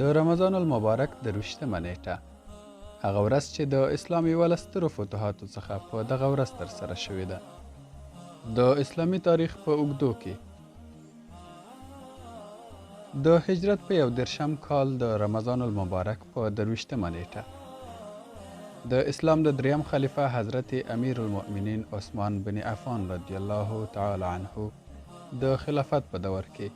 د رمضان المبارک د 20مه نیټه هغه ورځ چې د اسلام یوه له سترو فتوحاتو څخه په دغه ورځ ترسره شوې ده. د اسلامي تاریخ په اوږدو کې د هجرت په 21 کال د رمضان المبارک په 23مه نیټه د اسلام د دریم خلیفه حضرت امیر المؤمنین عثمان بن عفان رضی الله تعالی عنه د خلافت په دور کې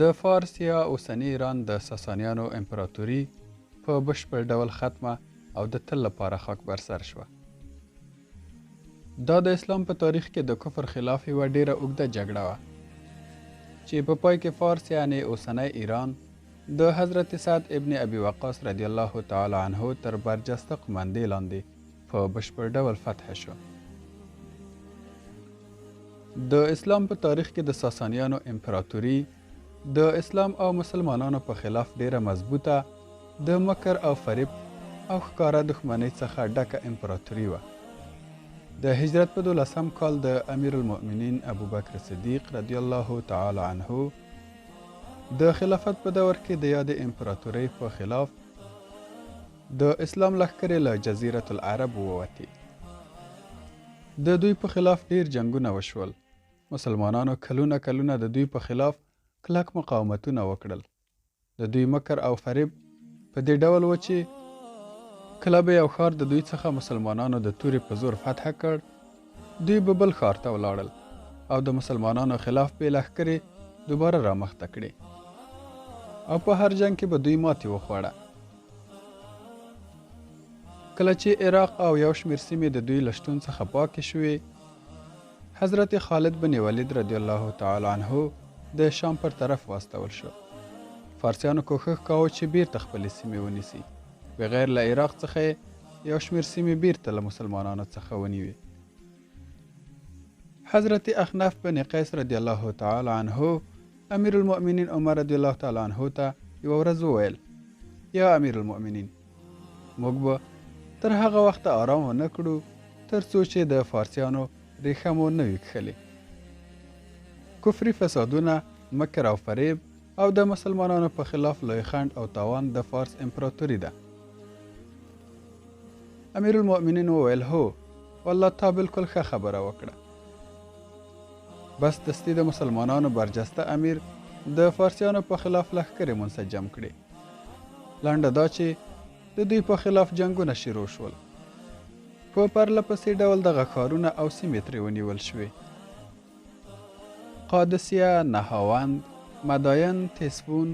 د فارس یا اوسنی ایران د ساسانیانو امپراتوري په بشپړ ډول ختمه او د تل لپاره خاک برسر شوه. دا د اسلام په تاریخ کې د کفر خلاف یوه ډیره اوږده جګړه وه چې په پای کې فارس یعنی اوسنی ایران د حضرت سعد ابن ابي وقاص رضی الله تعالی عنه تر برجسته قومندې لاندې په بشپړ ډول فتح شو. د اسلام په تاریخ کې د ساسانیانو امپراتوري د اسلام او مسلمانانو په خلاف ډیره مضبوطه د مکر او فریب او ښکاره دښمنۍ څخه ډکه امپراتوري وه. د هجرت په 12 کال د امیر المؤمنین ابوبکر صدیق رضی الله تعالی عنه د خلافت په دور کې د یاد امپراتورۍ په خلاف د اسلام لښکرې له جزیرة العرب ووتې. د دوی په خلاف ډیر جنگونه وشول. مسلمانانو کلونه د دوی په خلاف کلک مقاومتونه وکړل. د دوی مکر او فریب په دې ډول و چې کله به یو ښار د دوی څخه مسلمانانو د تورې په زور فتح کړ، دوی به بل ښار ته ولاړل او د مسلمانانو خلاف به لښکرې دوباره رامخته کړې او په هر جنگ کې به دوی ماتې وخوړه. کله چې عراق او یو شمېر سیمې د دوی له شتون څخه پاکې شوې، حضرت خالد بن ولید رضی الله تعالی عنه د شام پر طرف واستول شو. فارسیانو کوښښ کاوه چې بیرته خپلې سیمې ونیسي، بغیر له عراق څخه یو شمېر سیمې بیرته له مسلمانانو څخه ونیوي. حضرت اخنف بن قیس رضی الله تعالی عنه امیر المؤمنین عمر رضی الله تعالی عنه ته یوه ورځ وویل: یا امیر المؤمنین، موږ به تر هغه وخته آرام ونه کړو تر څو چې د فارسیانو ریښه مو نه وي کښلې. کفري فسادونه، مکر او فریب او د مسلمانانو په خلاف لوی خنډ او تاوان د فارس امپراتوري ده. امیر المؤمنین وویل: هو والله تا بالکل ښه خبره وکړه. بس دستي د مسلمانانو برجسته امیر د فارسیانو په خلاف لښکرې منسجم کړې. لنډه دا چې د دوی په خلاف جنګونه شروع شول. په پرله پسې ډول دغه ښارونه او سیمې ترې ونیول شوې: قادسیه، نهاوند، مداین، تیسفون،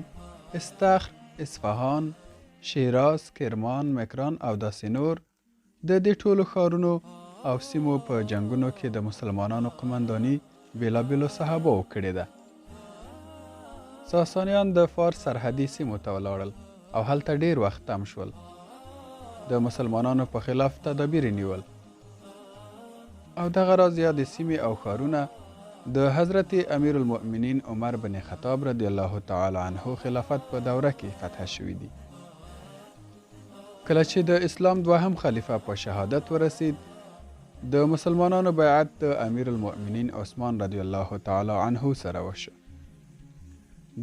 استخر، اصفهان، شیراز، کرمان، مکران او داسې نور. د دې ټولو ښارونو او سیمو په جنګونو کې د مسلمانانو قمنداني بیلابیلو صحابو کړې ده. ساسانیان د فارس سرحدي سیمو ته ولاړل او هلته ډیر وخت تم شول. د مسلمانانو په خلاف تدابیر نیول او دغه راز یادې سیمې او ښارونه د حضرت امیر المؤمنین عمر بن خطاب رضی الله تعالی عنه خلافت په دوره کې فتح شوي دي. کله چې د اسلام دوهم خلیفه په شهادت ورسید، د مسلمانانو بیعت د امیر المؤمنین عثمان رضی الله تعالی عنه سره وشو.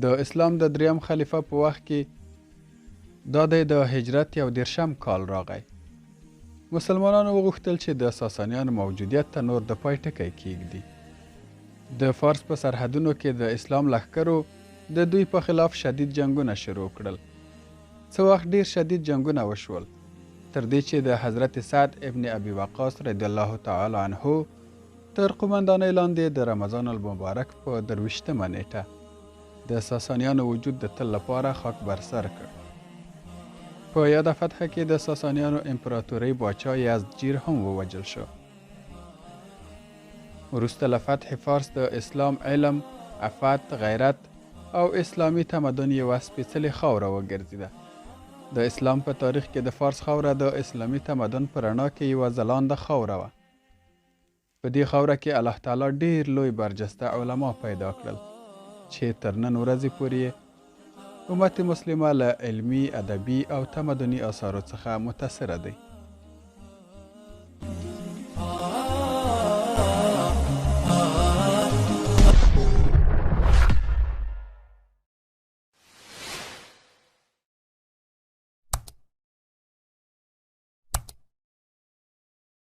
د اسلام د دریم خلیفه په وخت کې دا د هجرت 21 کال راغی. مسلمانانو وغوښتل چې د ساسانیانو موجودیت ته نور د پای ټکی کیږدي. د فارس په سرحدونو کې د اسلام لښکرو د دوی په خلاف شدید جنگونه شروع کړل. څه وخت ډیر شدید جنگونه وشول، تر دې چې د حضرت سعد ابن ابي وقاص رضی الله تعالی عنه تر قومندانۍ لاندې د رمضان المبارک په 23مه نیټه د ساسانیانو وجود د تل لپاره خاک برسر کړ. په یاده فتح کې د ساسانیانو امپراتورۍ باچا یزدجیر هم ووجل شو. وروسته له فتح فارس د اسلام علم، عفت، غیرت او اسلامي تمدن یوه سپېڅلې خاوره وګرځېده. د اسلام په تاریخ کې د فارس خاوره د اسلامي تمدن په رڼا کې یوه ځلانده خاوره وه. په دې خاوره کې الله تعالی ډیر لوی برجسته علما پیدا کړل چې تر نن ورځې پورې امت مسلمه له علمي، ادبي او تمدني آثارو څخه متاثره دی.